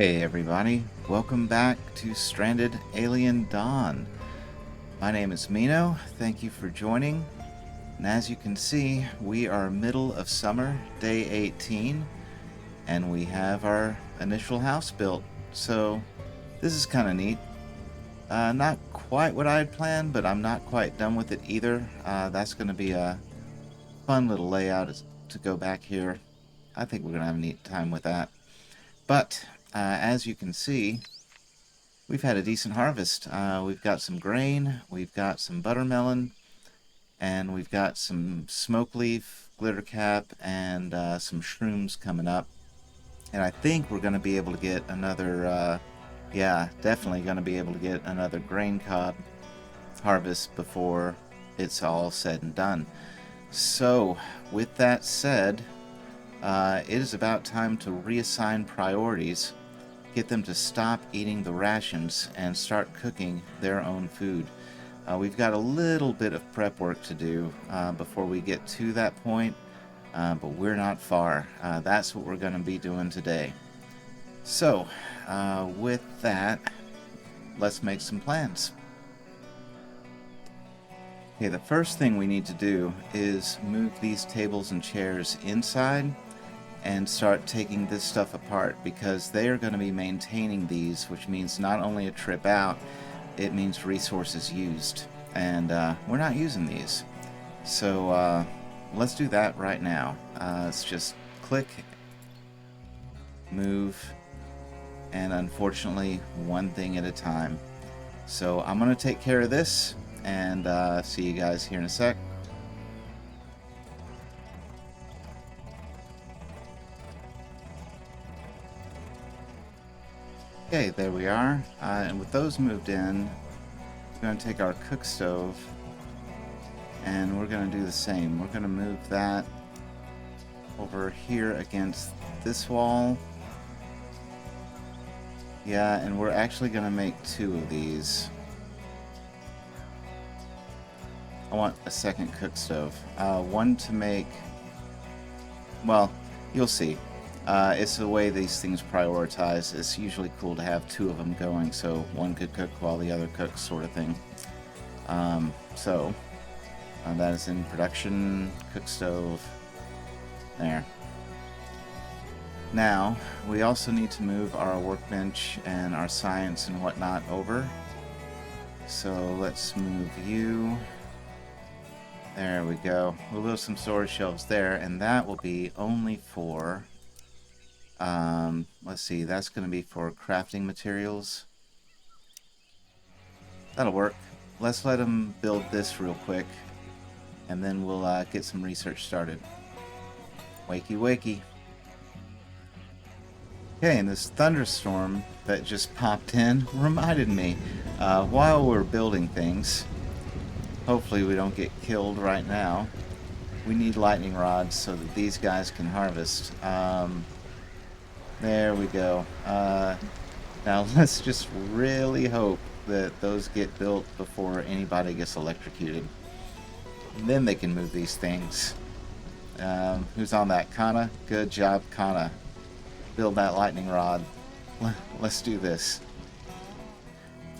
Hey everybody, welcome back to Stranded Alien Dawn. My name is Mino, thank you for joining. And as you can see, we are middle of summer, day 18, and we have our initial house built. So this is kind of neat. Not quite what I had planned, but I'm not quite done with it either. That's going to be a fun little layout to go back here. I think we're going to have a neat time with that. But as you can see, we've had a decent harvest. We've got some grain, we've got some buttermelon, and we've got some smoke leaf, glitter cap, and some shrooms coming up. And I think we're going to be able to get another, yeah, definitely going to be able to get another grain cob harvest before it's all said and done. So, with that said, it is about time to reassign priorities, get them to stop eating the rations and start cooking their own food. We've got a little bit of prep work to do before we get to that point, but we're not far. That's what we're going to be doing today. So, with that, let's make some plans. Okay, the first thing we need to do is move these tables and chairs inside and start taking this stuff apart, because they are going to be maintaining these, which means not only a trip out, it means resources used, and we're not using these. So let's do that right now. Let's just click, move, and unfortunately one thing at a time. So I'm going to take care of this and see you guys here in a sec. Okay, there we are. And with those moved in, we're going to take our cook stove and we're going to do the same. We're going to move that over here against this wall. Yeah, and we're actually going to make two of these. I want a second cook stove. One to make, well, you'll see. It's the way these things prioritize. It's usually cool to have two of them going, so one could cook while the other cooks, sort of thing. So that is in production. Cook stove. There. Now, we also need to move our workbench and our science and whatnot over. So let's move you. There we go. We'll build some storage shelves there, and that will be only for... let's see, that's going to be for crafting materials. That'll work. Let's let them build this real quick, and then we'll get some research started. Wakey wakey. Okay, and this thunderstorm that just popped in reminded me, while we're building things, hopefully we don't get killed right now, we need lightning rods so that these guys can harvest. There we go. Now let's just really hope that those get built before anybody gets electrocuted. And then they can move these things. Who's on that? Kana? Good job, Kana. Build that lightning rod. Let's do this.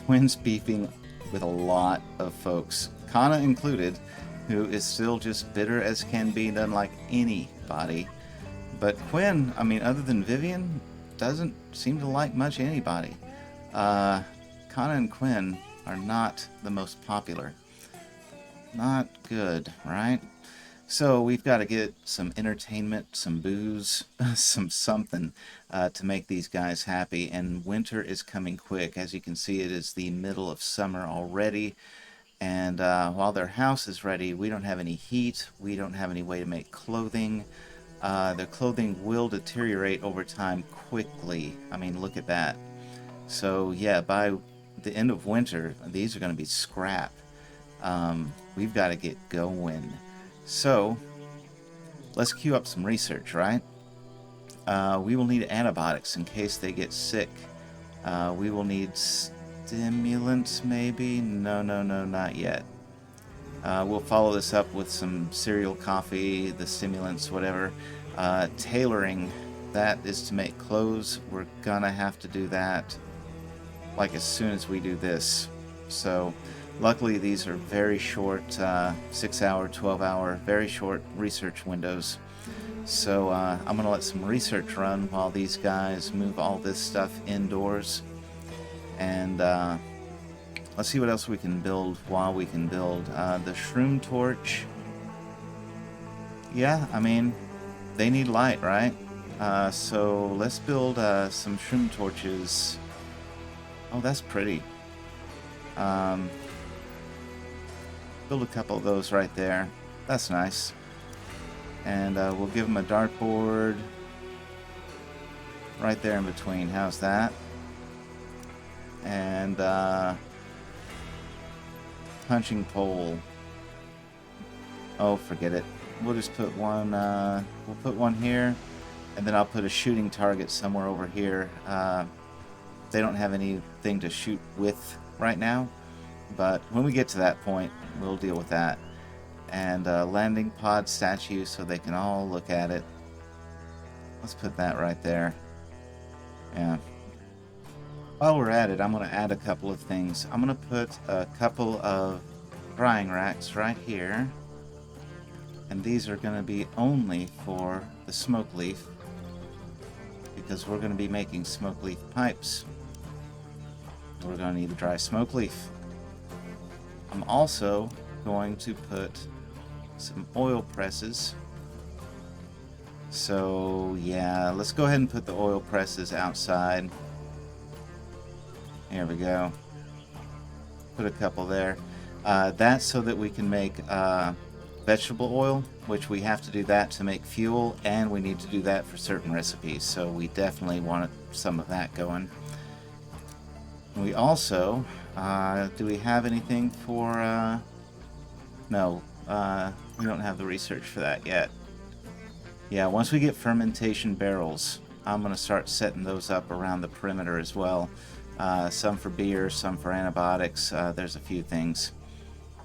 Twins beefing with a lot of folks, Kana included, who is still just bitter as can be, doesn't like anybody. But Quinn, I mean, other than Vivian, doesn't seem to like much anybody. Kana and Quinn are not the most popular. Not good, right? So we've got to get some entertainment, some booze, some something to make these guys happy. And winter is coming quick. As you can see, it is the middle of summer already. And while their house is ready, we don't have any heat. We don't have any way to make clothing. Their clothing will deteriorate over time quickly. I mean, look at that. So yeah, by the end of winter, these are going to be scrap. We've got to get going. So let's queue up some research, right? We will need antibiotics in case they get sick. We will need stimulants, maybe? No, not yet. We'll follow this up with some cereal, coffee, the stimulants, whatever. Tailoring. that is to make clothes. We're gonna have to do that like as soon as we do this. So luckily these are very short 6-hour, 12-hour, very short research windows. So I'm gonna let some research run while these guys move all this stuff indoors, and let's see what else we can build while we can build. The shroom torch, yeah, I mean, they need light, right? So let's build some shroom torches. Oh, that's pretty. Build a couple of those right there. That's nice. And we'll give them a dartboard right there in between. How's that? And punching pole. Oh, forget it. We'll just put one. We'll put one here, and then I'll put a shooting target somewhere over here. They don't have anything to shoot with right now, but when we get to that point, we'll deal with that. And landing pod statue so they can all look at it. Let's put that right there. Yeah. While we're at it, I'm going to add a couple of things. I'm going to put a couple of drying racks right here. And these are going to be only for the smoke leaf, because we're going to be making smoke leaf pipes. We're going to need a dry smoke leaf. I'm also going to put some oil presses. So yeah, let's go ahead and put the oil presses outside. Here we go. Put a couple there. That's so that we can make vegetable oil, which we have to do that to make fuel, and we need to do that for certain recipes. So we definitely want some of that going. We also, do we have anything for, no, we don't have the research for that yet. Yeah, once we get fermentation barrels, I'm going to start setting those up around the perimeter as well. Some for beer, some for antibiotics. There's a few things.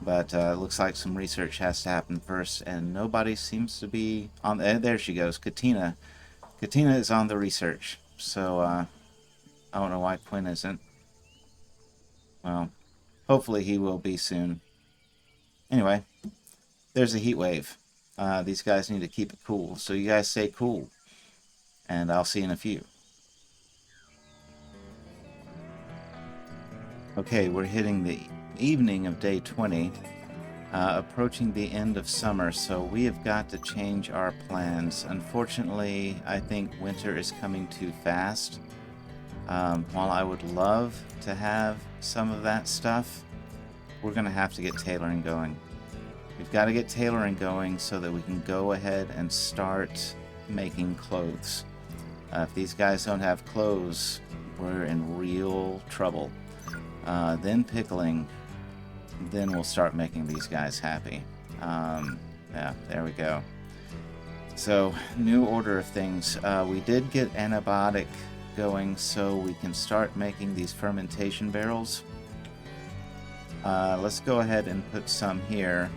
But it looks like some research has to happen first, and nobody seems to be on. There she goes, Katina. Katina is on the research, so I don't know why Quinn isn't. Well, hopefully he will be soon. Anyway, there's a heat wave. These guys need to keep it cool, so you guys stay cool, and I'll see you in a few. Okay, we're hitting the evening of day 20, approaching the end of summer, so we have got to change our plans. Unfortunately, I think winter is coming too fast. While I would love to have some of that stuff, we're going to have to get tailoring going. We've got to get tailoring going so that we can go ahead and start making clothes. If these guys don't have clothes, we're in real trouble. Then pickling. Then we'll start making these guys happy. Yeah, there we go. So, new order of things. We did get antibiotic going, so we can start making these fermentation barrels. Let's go ahead and put some here.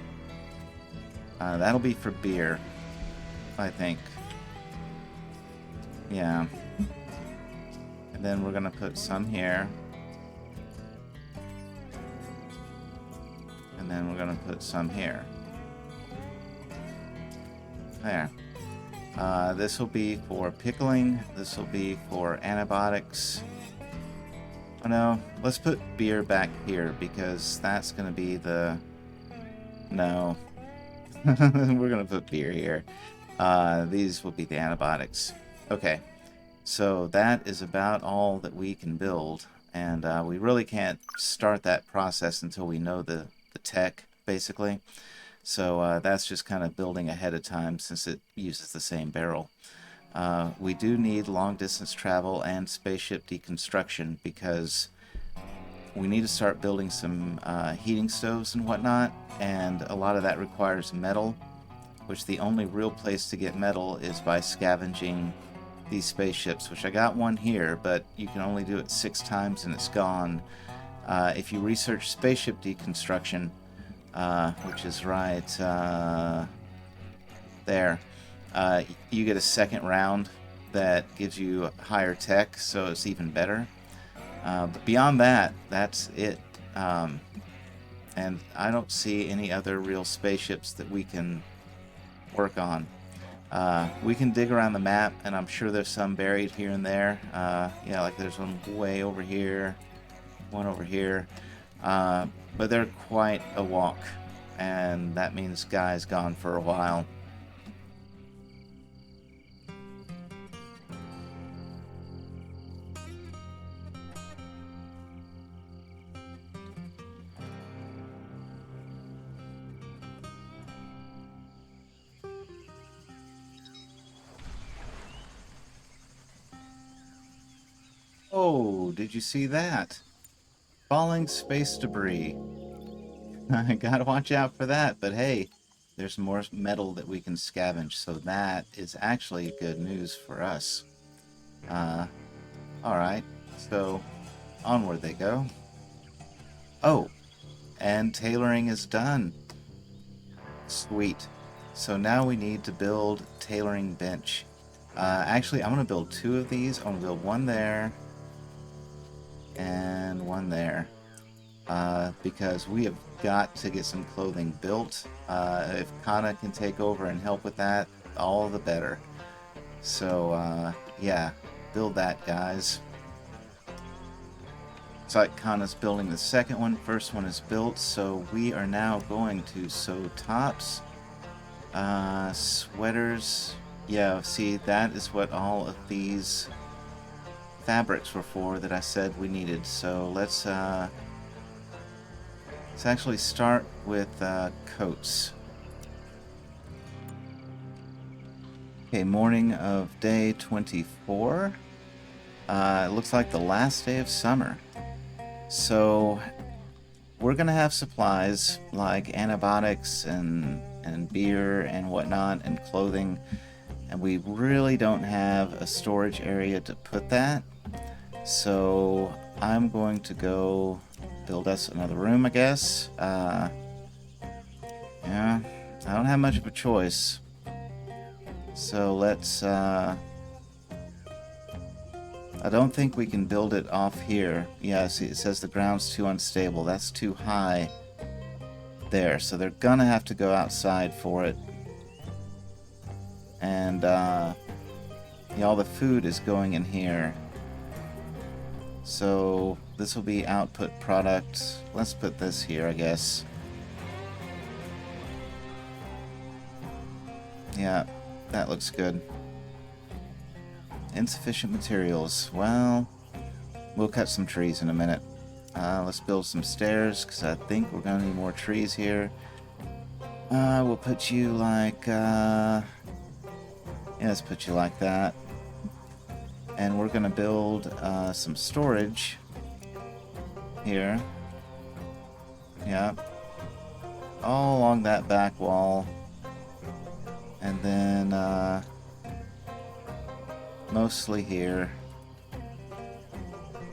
That'll be for beer, I think. Yeah. And then we're gonna put some here. And then we're going to put some here. There. This will be for pickling. This will be for antibiotics. Oh no, let's put beer back here because that's going to be the... No. We're going to put beer here. These will be the antibiotics. Okay. So that is about all that we can build. And we really can't start that process until we know the tech, basically. So that's just kind of building ahead of time since it uses the same barrel. We do need long distance travel and spaceship deconstruction because we need to start building some heating stoves and whatnot, and a lot of that requires metal, which the only real place to get metal is by scavenging these spaceships, which I got one here, but you can only do it 6 times and it's gone. If you research spaceship deconstruction, which is right there, you get a second round that gives you higher tech, so it's even better. But beyond that, that's it. Um, and I don't see any other real spaceships that we can work on. We can dig around the map, and I'm sure there's some buried here and there. Yeah, like there's one way over here, one over here. But they're quite a walk, and that means Guy's gone for a while. Oh, did you see that? Falling space debris. I gotta watch out for that, but hey, there's more metal that we can scavenge, so that is actually good news for us. Uh, alright, so onward they go. Oh, and tailoring is done. Sweet. So now we need to build tailoring bench. Actually, I'm going to build 2 of these. I'm going to build one there and one there. Because we have got to get some clothing built. If Kana can take over and help with that, all the better. So, yeah, build that, guys. Looks like Kana's building the second one. First one is built, so we are now going to sew tops. Sweaters. Yeah, see, that is what all of these fabrics were for that I said we needed. So let's actually start with coats. Okay, morning of day 24. It looks like the last day of summer. So we're gonna have supplies like antibiotics and beer and whatnot and clothing, and we really don't have a storage area to put that. So I'm going to go build us another room, I guess. Yeah, I don't have much of a choice. So let's I don't think we can build it off here. Yeah, see, it says the ground's too unstable. That's too high there. So they're gonna have to go outside for it. And, yeah, all the food is going in here. So this will be output product. Let's put this here, I guess. Yeah, that looks good. Insufficient materials. Well, we'll cut some trees in a minute. Let's build some stairs, because I think we're going to need more trees here. We'll put you like, yeah, let's put you like that. And we're going to build some storage here. Yeah. All along that back wall. And then, mostly here.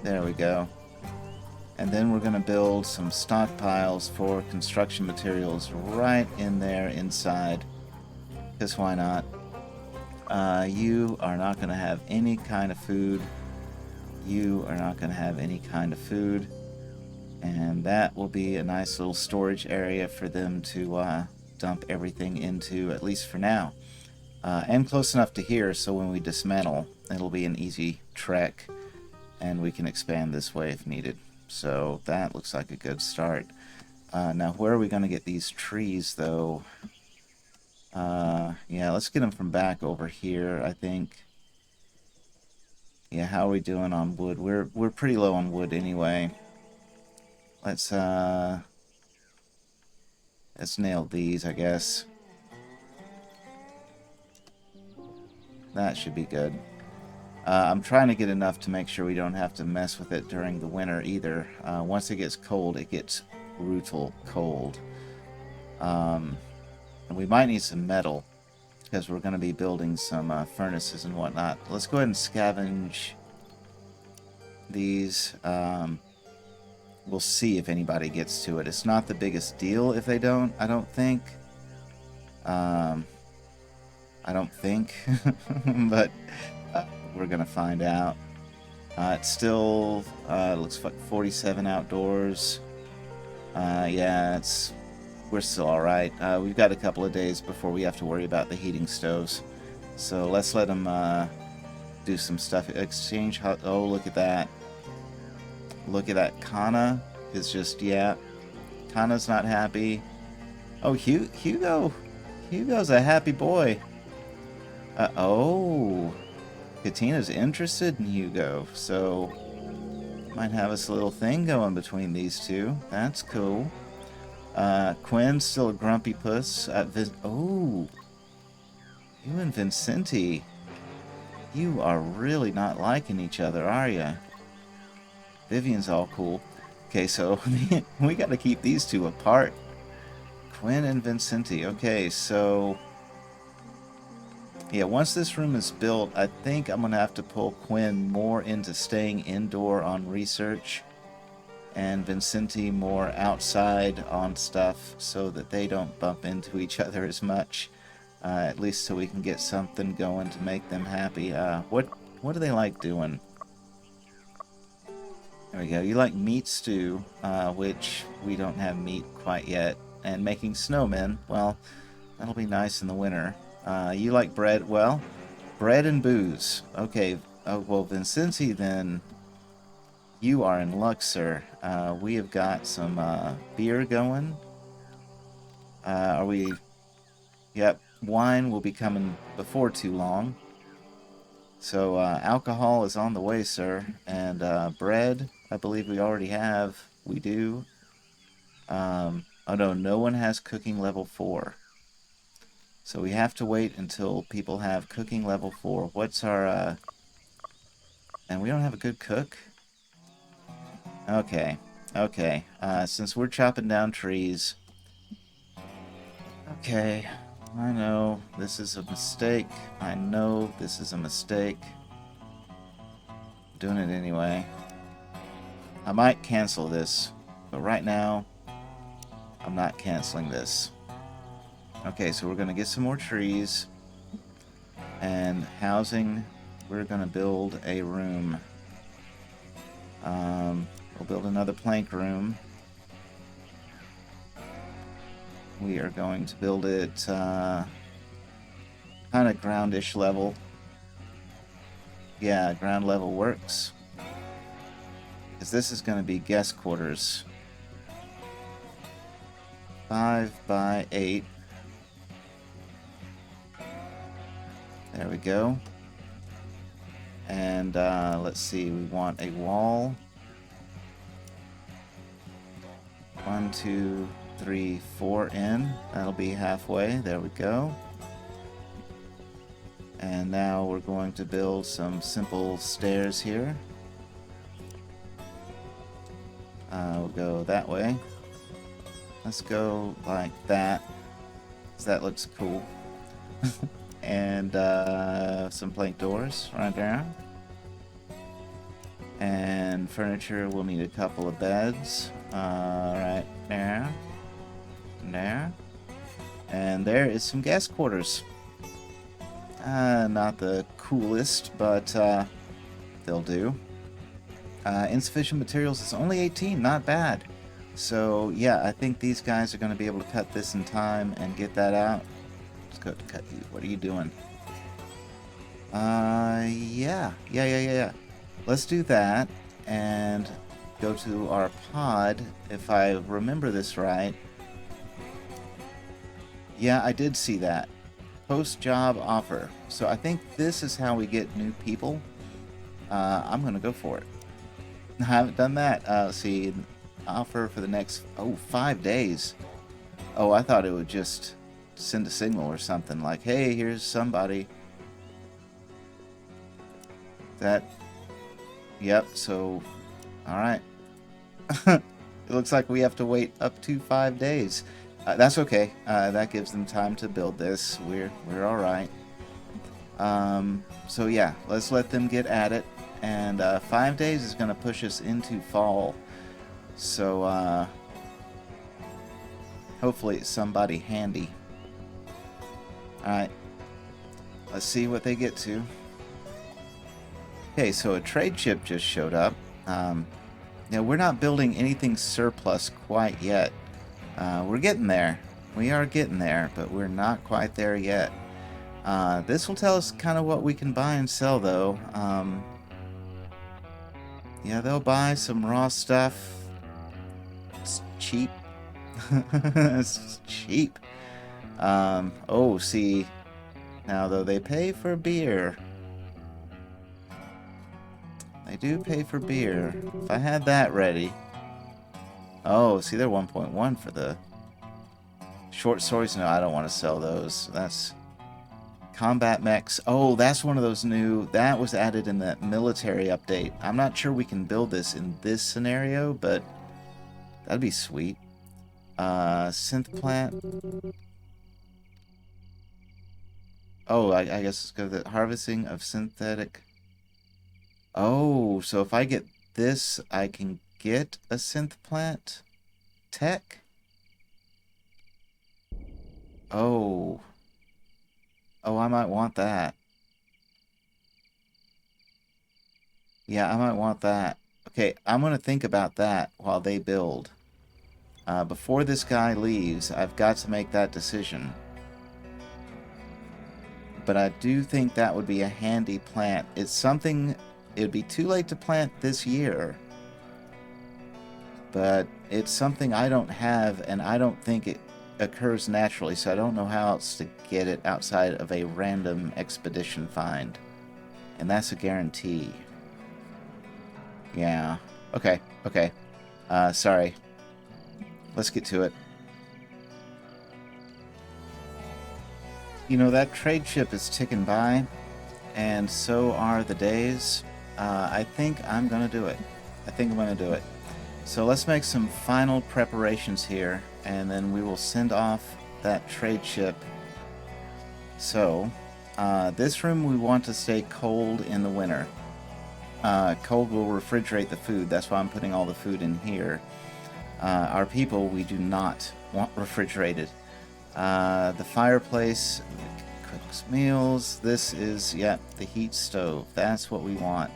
There we go. And then we're going to build some stockpiles for construction materials right in there inside. Because why not? You are not going to have any kind of food. You are not going to have any kind of food. And that will be a nice little storage area for them to dump everything into, at least for now. And close enough to here so when we dismantle, it'll be an easy trek. And we can expand this way if needed. So that looks like a good start. Now, where are we going to get these trees, though? Yeah, let's get them from back over here, I think. Yeah, how are we doing on wood? We're pretty low on wood anyway. Let's nail these, I guess. That should be good. I'm trying to get enough to make sure we don't have to mess with it during the winter either. Once it gets cold, it gets brutal cold. And we might need some metal, because we're going to be building some furnaces and whatnot. Let's go ahead and scavenge these. We'll see if anybody gets to it. It's not the biggest deal if they don't, I don't think. I don't think. But we're gonna find out. It's still looks like 47 outdoors. Yeah, we're still all right. We've got a couple of days before we have to worry about the heating stoves. So let's let them do some stuff. Exchange hot. Oh, look at that. Look at that. Kana is just, yeah. Kana's not happy. Oh, Hugo. Hugo's a happy boy. Oh. Katina's interested in Hugo, so might have us a little thing going between these two. That's cool. Quinn's still a grumpy puss. Oh, you and Vincenti, you are really not liking each other, are you? Vivian's all cool. Okay, so we got to keep these two apart. Quinn and Vincenti. Okay, so yeah, once this room is built, I think I'm going to have to pull Quinn more into staying indoor on research and Vincenti more outside on stuff so that they don't bump into each other as much. At least so we can get something going to make them happy. What do they like doing? There we go. You like meat stew, which we don't have meat quite yet. And making snowmen, well, that'll be nice in the winter. You like bread? Well, bread and booze. Okay. Oh, well, Vincenti, then you are in luck, sir. We have got some beer going. Are we... Yep, wine will be coming before too long. So alcohol is on the way, sir. And bread, I believe we already have. We do. Oh no, no one has cooking level 4. So we have to wait until people have cooking level 4. What's our... And we don't have a good cook? Okay. Okay. Since we're chopping down trees... Okay. I know this is a mistake. I know this is a mistake. Doing it anyway. I might cancel this, but right now, I'm not canceling this. Okay, so we're going to get some more trees. And housing, we're going to build a room. We'll build another plank room. We are going to build it kind of groundish level. Yeah, ground level works. Because this is going to be guest quarters. 5 by 8. There we go. And let's see, we want a wall. 1, 2, 3, 4 in. That'll be halfway. There we go. And now we're going to build some simple stairs here. We'll go that way. Let's go like that, because that looks cool. And some plank doors right there. And furniture, we'll need a couple of beds. Right there. There. And there is some guest quarters. Not the coolest, but they'll do. Insufficient materials is only 18, not bad. So yeah, I think these guys are going to be able to cut this in time and get that out. Let's go to cut you. What are you doing? Yeah. Let's do that and go to our pod. If I remember this right. Yeah, I did see that. Post job offer. So I think this is how we get new people. I'm going to go for it. I haven't done that. Let's see. Offer for the next 5 days. Oh, I thought it would just send a signal or something like, hey, here's somebody. Yep, so alright. It looks like we have to wait up to 5 days. That's okay. That gives them time to build this. We're alright. So yeah, let's let them get at it. And 5 days is going to push us into fall. So hopefully it's somebody handy. Alright. Let's see what they get to. Okay, so a trade ship just showed up. Now, we're not building anything surplus quite yet. We're getting there. We are getting there, but we're not quite there yet. This will tell us kind of what we can buy and sell, though. Yeah, they'll buy some raw stuff. It's cheap. It's cheap. Oh, see. Now, though, they pay for beer. They do pay for beer. If I had that ready. Oh, see, they're 1.1 for the short swords. No, I don't want to sell those. That's combat mechs. Oh, that's one of those new. That was added in the military update. I'm not sure we can build this in this scenario, but that'd be sweet. Synth plant. Oh, I guess it's good. The harvesting of synthetic. Oh, so if I get this, I can get a synth plant tech. Oh. Oh, I might want that. Yeah, I might want that. Okay, I'm going to think about that while they build. Before this guy leaves, I've got to make that decision. But I do think that would be a handy plant. It's something, it would be too late to plant this year. But it's something I don't have, and I don't think it occurs naturally, so I don't know how else to get it outside of a random expedition find. And that's a guarantee. Yeah. Okay, okay. Sorry. Let's get to it. You know, that trade ship is ticking by, and so are the days. I think I'm going to do it. I think I'm going to do it. So let's make some final preparations here, and then we will send off that trade ship. So, this room we want to stay cold in the winter. Cold will refrigerate the food. That's why I'm putting all the food in here. Our people, we do not want refrigerated. The fireplace cooks meals. This is, yeah, the heat stove. That's what we want.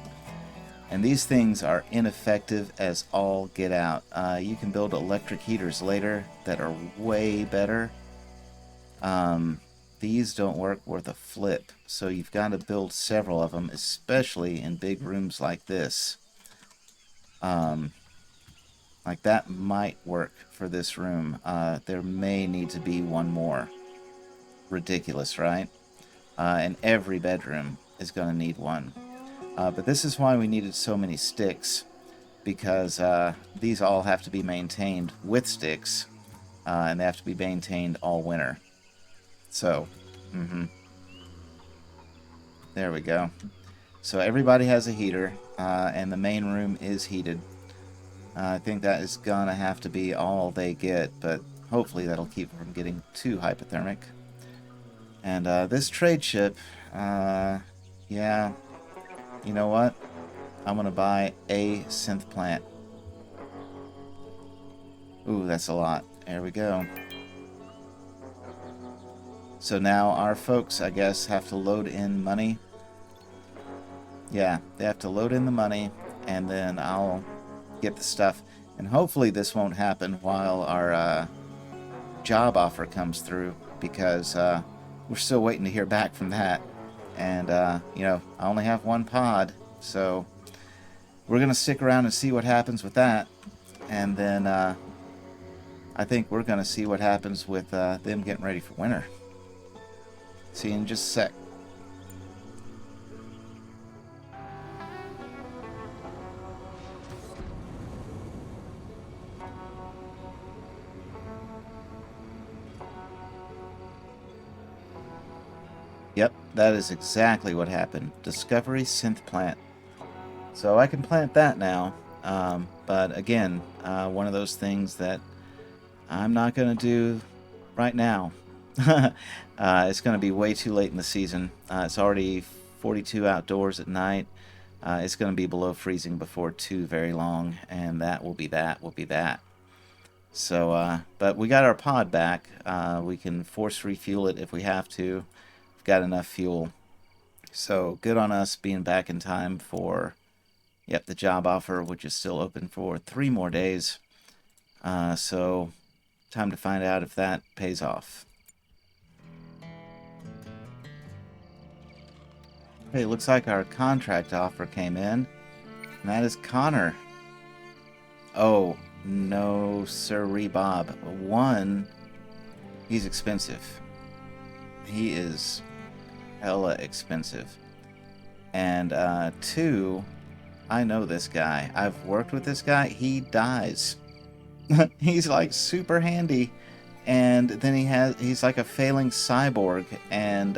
And these things are ineffective as all get out. You can build electric heaters later that are way better. These don't work worth a flip. So you've got to build several of them, especially in big rooms like this. Like that might work for this room. There may need to be one more. Ridiculous, right? And every bedroom is going to need one. But this is why we needed so many sticks, because these all have to be maintained with sticks, and they have to be maintained all winter. So, there we go. So everybody has a heater, and the main room is heated. I think that is gonna have to be all they get, but hopefully that'll keep them from getting too hypothermic. And this trade ship, yeah, you know what? I'm gonna buy a synth plant. Ooh, that's a lot. There we go. So now our folks, I guess, have to load in money. Yeah, they have to load in the money, and then I'll get the stuff. And hopefully this won't happen while our job offer comes through, because we're still waiting to hear back from that. And, you know, I only have one pod, so we're going to stick around and see what happens with that. And then I think we're going to see what happens with them getting ready for winter. See you in just a sec. Yep, that is exactly what happened. Discovery synth plant. So I can plant that now. But again, one of those things that I'm not going to do right now. It's going to be way too late in the season. It's already 42 outdoors at night. It's going to be below freezing before too very long, and that will be that. Will be that. So, but we got our pod back. We can force refuel it if we have to. We've got enough fuel. So good on us being back in time for, yep, the job offer, which is still open for 3 more days. So time to find out if that pays off. Hey, looks like our contract offer came in, and that is Connor. Oh, no sirree, Bob. One, he's expensive. He is hella expensive. And two, I know this guy. I've worked with this guy. He dies. He's like super handy, and then he's like a failing cyborg, and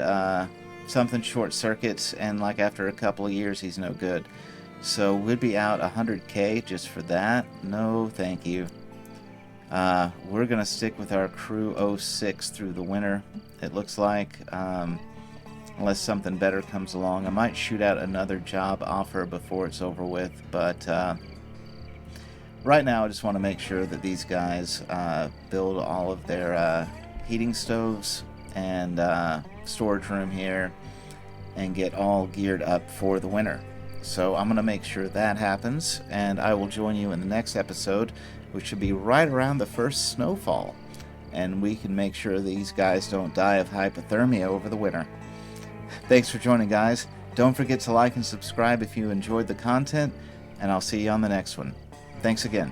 something short circuits, and like after a couple of years he's no good. So we'd be out 100k just for that. No thank you. We're gonna stick with our crew 06 through the winter, it looks like, unless something better comes along. I might shoot out another job offer before it's over with, but right now I just want to make sure that these guys build all of their heating stoves and storage room here and get all geared up for the winter. So I'm going to make sure that happens, and I will join you in the next episode, which should be right around the first snowfall, and we can make sure these guys don't die of hypothermia over the winter. Thanks for joining, guys. Don't forget to like and subscribe if you enjoyed the content, and I'll see you on the next one. Thanks again.